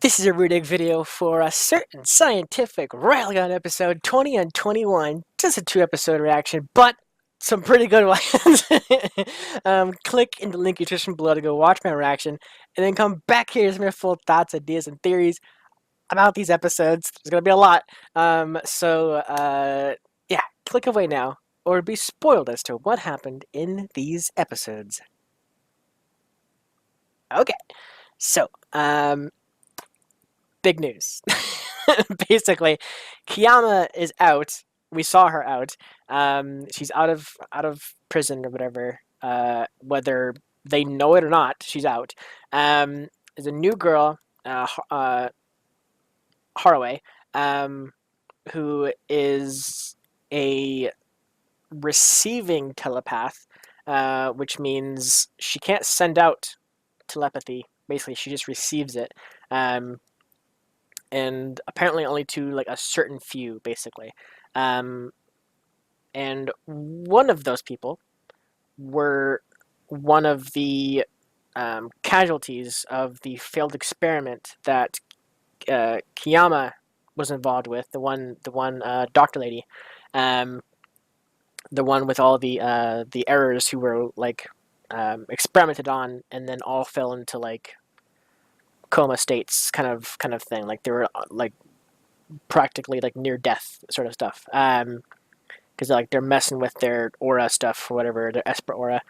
This is a Rudic video for a certain scientific Railgun episode 20 and 21. Just a 2 episode reaction, but some pretty good ones. Click in the link in the description below to go watch my reaction, and then come back here with my full thoughts, ideas, and theories about these episodes. There's going to be a lot. Yeah, click away now, or be spoiled as to what happened in these episodes. Okay, so, big news. Basically, Kiyama is out. We saw her out. She's out of prison or whatever. Whether they know it or not, she's out. There's a new girl, Haraway, who is a receiving telepath, which means she can't send out telepathy. Basically, she just receives it. And apparently only to like a certain few, basically. And one of those people were one of the casualties of the failed experiment that Kiyama was involved with. The one doctor lady, the one with all the errors who were like experimented on and then all fell into like coma states kind of thing, like they were like practically like near death sort of stuff, because like they're messing with their aura stuff or whatever, their Esper aura.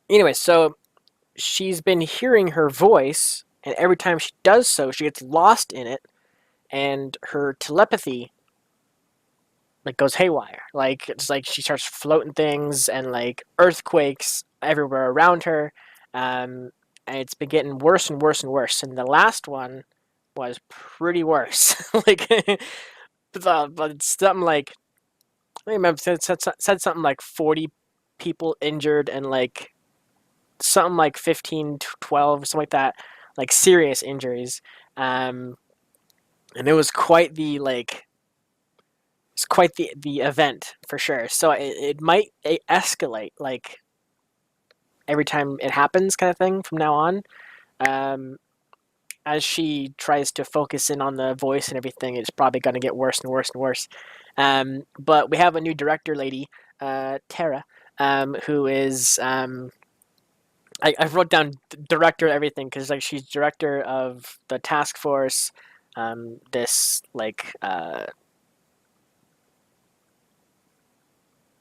Anyway, so she's been hearing her voice, and every time she does so she gets lost in it, and her telepathy like goes haywire. Like it's like she starts floating things and like earthquakes everywhere around her. And it's been getting worse and worse and worse. And the last one was pretty worse. Like, but it's something like, I remember said something like 40 people injured and like something like 15 to 12, something like that, like serious injuries. And it was quite the like, it's quite the event for sure. So it might escalate like every time it happens, kind of thing, from now on. As she tries to focus in on the voice and everything, it's probably going to get worse and worse and worse. But we have a new director lady, Tara, who is I wrote down director of everything because like she's director of the task force, this like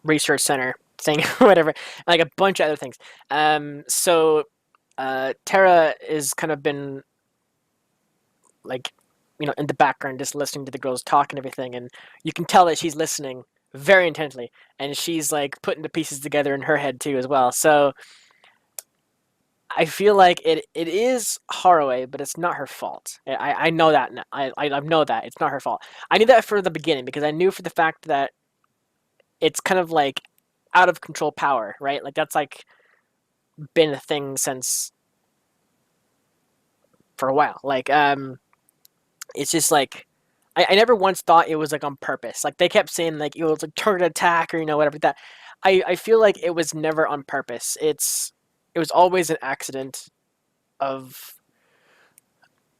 research center thing, whatever, like a bunch of other things. So Tara is kind of been like, in the background, just listening to the girls talk and everything, and you can tell that she's listening very intently, and she's like putting the pieces together in her head too as well. So I feel like it is Haraway, but it's not her fault. I know that now. I know that it's not her fault. I knew that for the beginning because I knew for the fact that it's kind of like out of control power, right? Like that's like been a thing since for a while. Like it's just like I never once thought it was like on purpose. Like they kept saying like it was like target attack or whatever that. I feel like it was never on purpose. It was always an accident of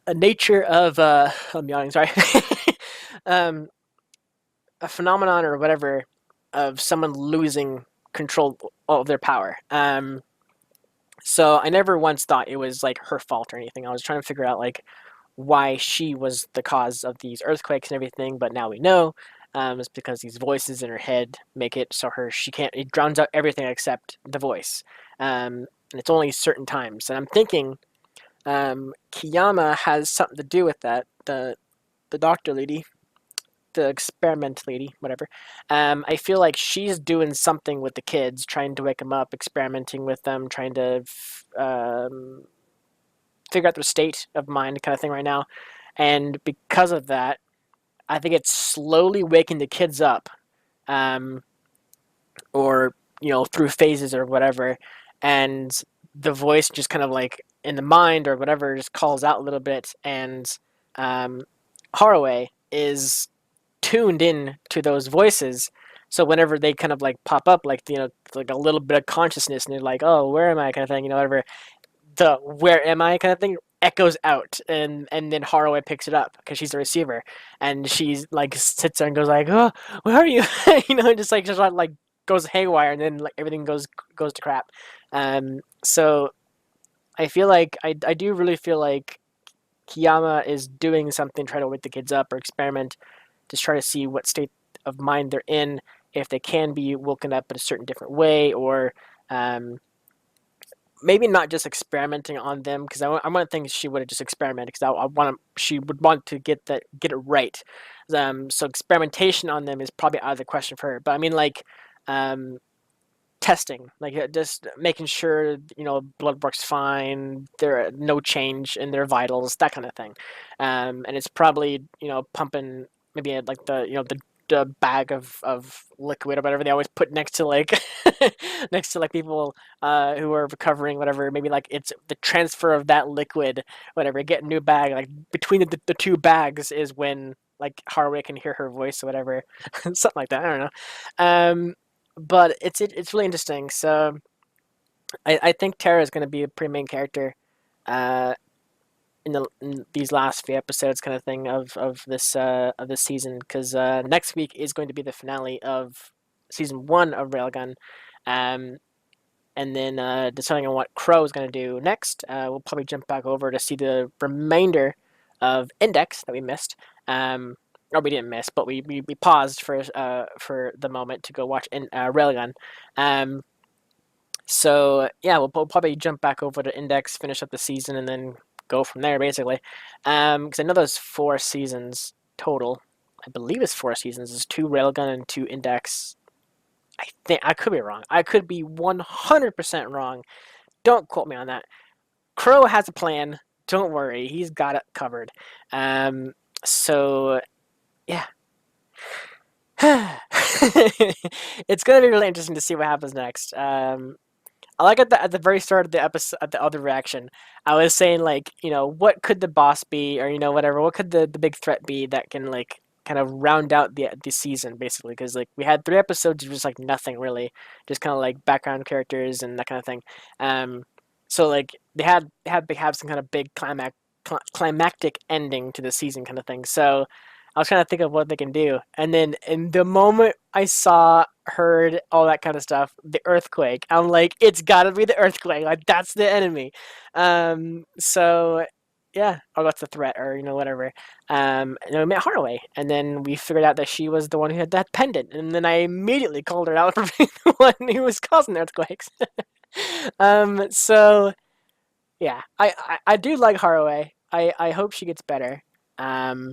a nature of I'm yawning, sorry. A phenomenon or whatever of someone losing control of their power. So I never once thought it was like her fault or anything. I was trying to figure out like why she was the cause of these earthquakes and everything, but now we know it's because these voices in her head make it so she can't, it drowns out everything except the voice. And it's only certain times. And I'm thinking Kiyama has something to do with that. The doctor lady, the experiment lady, whatever. I feel like she's doing something with the kids, trying to wake them up, experimenting with them, trying to figure out their state of mind kind of thing right now. And because of that, I think it's slowly waking the kids up, or, through phases or whatever. And the voice just kind of like in the mind or whatever just calls out a little bit. And Haraway is tuned in to those voices, so whenever they kind of like pop up, like like a little bit of consciousness, and they're like, oh, where am I kind of thing, whatever, the where am I kind of thing echoes out, and then Haraway picks it up because she's the receiver, and she's like sits there and goes like, "Oh, where are you?" Just like goes haywire, and then like everything goes to crap. So I feel like I do really feel like Kiyama is doing something, try to wake the kids up or experiment to try to see what state of mind they're in, if they can be woken up in a certain different way, or um, maybe not just experimenting on them, because I want to think she would have just experimented, because I want she would want to get it right. So experimentation on them is probably out of the question for her. But I mean, like, um, testing, like just making sure blood works fine, there are no change in their vitals, that kind of thing. And it's probably pumping maybe like the bag of liquid or whatever they always put next to like next to like people who are recovering, whatever. Maybe like it's the transfer of that liquid, whatever. Get a new bag. Like between the two bags is when like Harwick can hear her voice or whatever, something like that. I don't know. But it's really interesting. So I think Tara is going to be a pretty main character, uh, in these last few episodes, kind of thing of this season, because next week is going to be the finale of season 1 of Railgun, um, and then deciding on what Crow is going to do next, we'll probably jump back over to see the remainder of Index that we missed. Or we didn't miss, but we paused for the moment to go watch Railgun. Um, so yeah, we'll probably jump back over to Index, finish up the season, and then go from there basically. Because I know there's 4 seasons total. I believe it's 4 seasons. There's 2 Railgun and 2 Index. I think I could be wrong. I could be 100% wrong. Don't quote me on that. Crow has a plan. Don't worry, he's got it covered. So yeah. It's gonna be really interesting to see what happens next. I like at the very start of the episode, at the other reaction, I was saying like, what could the boss be, or whatever, what could the big threat be that can like kind of round out the season basically, because like we had 3 episodes of just like nothing really, just kind of like background characters and that kind of thing. Um, so like they have some kind of big climactic ending to the season kind of thing. So I was trying to think of what they can do, and then in the moment I saw, heard all that kind of stuff, the earthquake, I'm like, it's got to be the earthquake. Like that's the enemy. So yeah, or that's the threat, or whatever. And then we met Haraway, and then we figured out that she was the one who had that pendant, and then I immediately called her out for being the one who was causing earthquakes. So yeah, I do like Haraway. I hope she gets better. Um,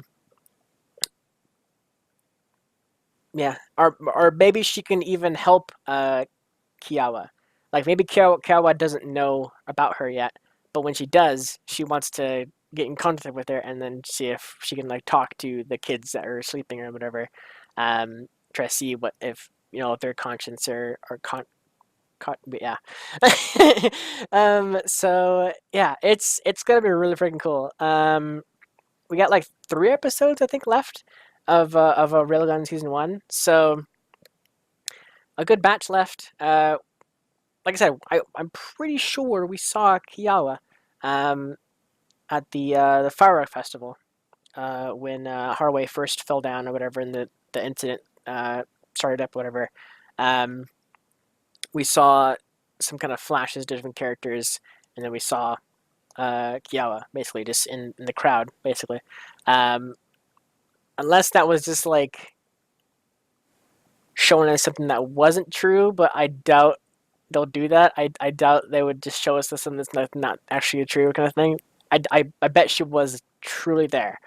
Yeah, or maybe she can even help Kiawa. Like maybe Kiawa doesn't know about her yet, but when she does, she wants to get in contact with her and then see if she can like talk to the kids that are sleeping or whatever. Try to see what if if their conscience or but yeah. So yeah, it's gonna be really freaking cool. We got like 3 episodes I think left of a Railgun season 1. So a good batch left. Like I said, I'm pretty sure we saw Kiawa um, at the firework festival when Haraway first fell down or whatever, and the incident started up, whatever. Um, we saw some kind of flashes, different characters, and then we saw Kiawa basically just in the crowd, basically. Um, unless that was just like showing us something that wasn't true, but I doubt they'll do that. I doubt they would just show us something that's not actually true kind of thing. I bet she was truly there.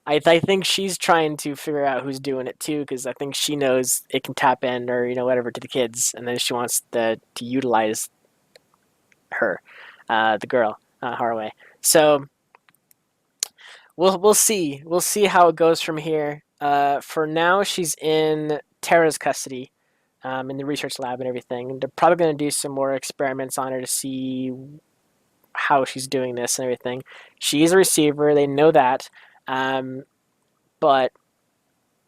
I think she's trying to figure out who's doing it too, because I think she knows it can tap in or whatever to the kids, and then she wants to utilize her, the girl, Haraway. So we'll see how it goes from here. For now, she's in Tara's custody, in the research lab and everything. They're probably going to do some more experiments on her to see how she's doing this and everything. She's a receiver, they know that, but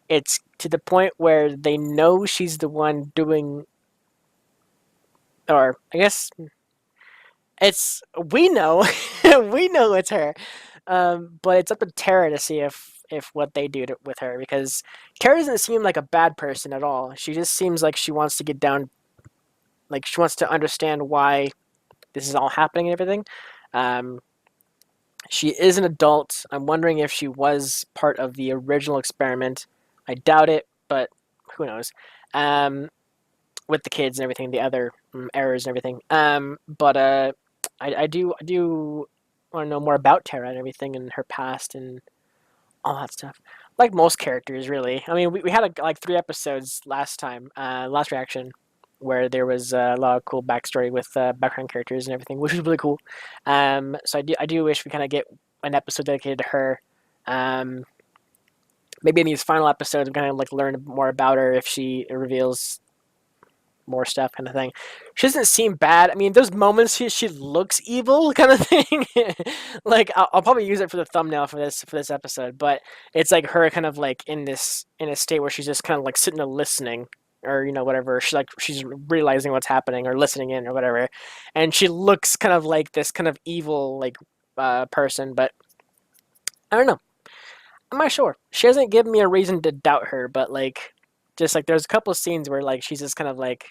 it's to the point where they know she's the one doing, or I guess It's we know, we know it's her, but it's up to Tara to see if what they do with her, because Tara doesn't seem like a bad person at all. She just seems like she wants to get down, like she wants to understand why this is all happening and everything. Um, she is an adult. I'm wondering if she was part of the original experiment. I doubt it, but who knows? Um, with the kids and everything, the other errors and everything. But I do want to know more about Tara and everything and her past and all that stuff. Like most characters, really. I mean, we had like 3 episodes last time, last reaction, where there was a lot of cool backstory with background characters and everything, which was really cool. So I do wish we kind of get an episode dedicated to her. Um, maybe in these final episodes, we kind of like learn more about her if she reveals more stuff, kind of thing. She doesn't seem bad. I mean, those moments she looks evil, kind of thing. Like I'll probably use it for the thumbnail for this episode, but it's like her kind of like in a state where she's just kind of like sitting there listening, or whatever. She's realizing what's happening or listening in or whatever, and she looks kind of like this kind of evil like person, but I don't know. I'm not sure. She hasn't given me a reason to doubt her, but like just like there's a couple of scenes where like she's just kind of like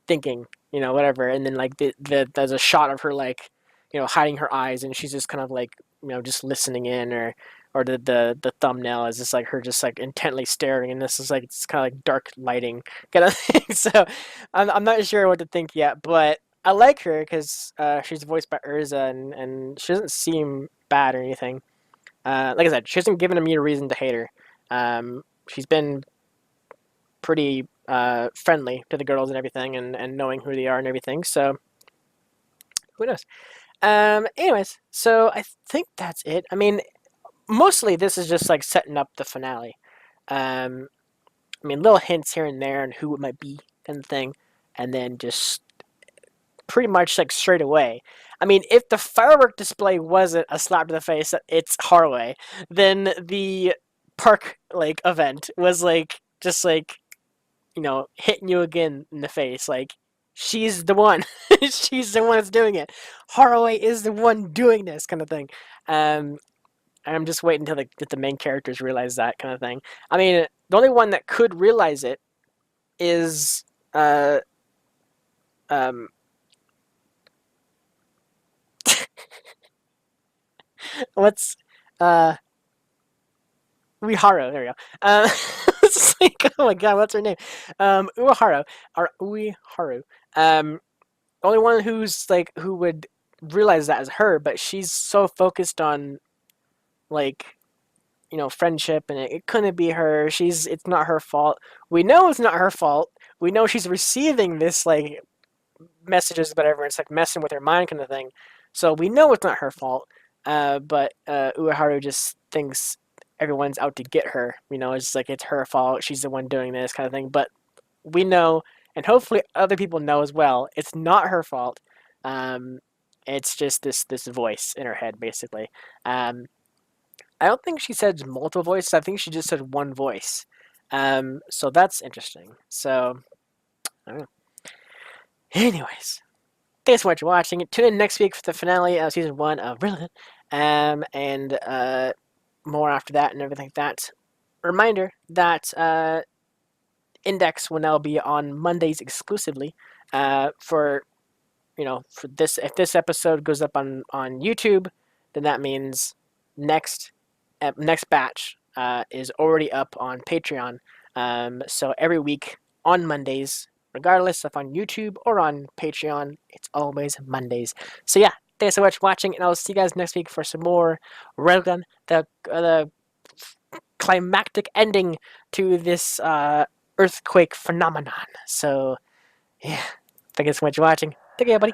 thinking, whatever. And then like there's a shot of her like, hiding her eyes, and she's just kind of like, just listening in, or the thumbnail is just like her just like intently staring, and this is like it's kind of like dark lighting kind of thing. So I'm not sure what to think yet, but I like her because she's voiced by Urza, and she doesn't seem bad or anything. Like I said, she hasn't given me a reason to hate her. She's been pretty friendly to the girls and everything, and knowing who they are and everything. So who knows? Anyways, so I think that's it. I mean, mostly this is just like setting up the finale. Um, I mean, little hints here and there on who it might be, kind of thing, and then just pretty much like straight away. I mean, if the firework display wasn't a slap to the face, it's Harway, then the park like event was like just like hitting you again in the face. Like, she's the one. She's the one that's doing it. Haraway is the one doing this kind of thing. Um, I'm just waiting until the main characters realize that kind of thing. I mean, the only one that could realize it is um, what's uh Uehara. There we go. It's like, oh my god, what's her name? Uehara or Ueharu. The only one who would realize that is her, but she's so focused on like friendship, and it couldn't be her. It's not her fault. We know it's not her fault. We know she's receiving this like messages, whatever. It's like messing with her mind, kind of thing. So we know it's not her fault. But Ueharu just thinks everyone's out to get her. It's like it's her fault. She's the one doing this kind of thing. But we know, and hopefully other people know as well, it's not her fault. Um, it's just this voice in her head, basically. Um, I don't think she said multiple voices. I think she just said one voice. So that's interesting. So I don't know. Anyways, thanks so much for watching. Tune in next week for the finale of season 1 of Railgun, and more after that and everything like that. Reminder that Index will now be on Mondays exclusively. For this, if this episode goes up on YouTube, then that means next next batch is already up on Patreon. So every week on Mondays, regardless if on YouTube or on Patreon, it's always Mondays. So yeah, thanks so much for watching, and I'll see you guys next week for some more Railgun, the climactic ending to this earthquake phenomenon. So yeah, thank you so much for watching. Take care, buddy.